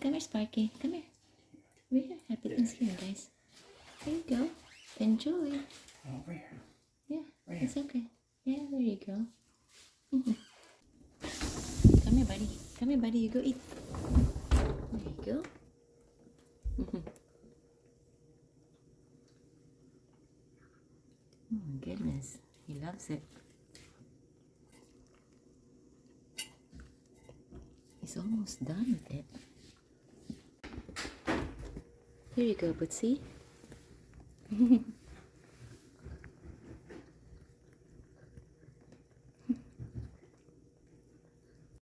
Come here, Sparky. Come here. Come here. Happy Thanksgiving, guys. There you go. Enjoy. Over here. Yeah, Right it's okay. Yeah, there you go. Come here, buddy. Come here, buddy. You go eat. There you go. Oh my goodness. He loves it. He's almost done with it. Here you go, Bootsy.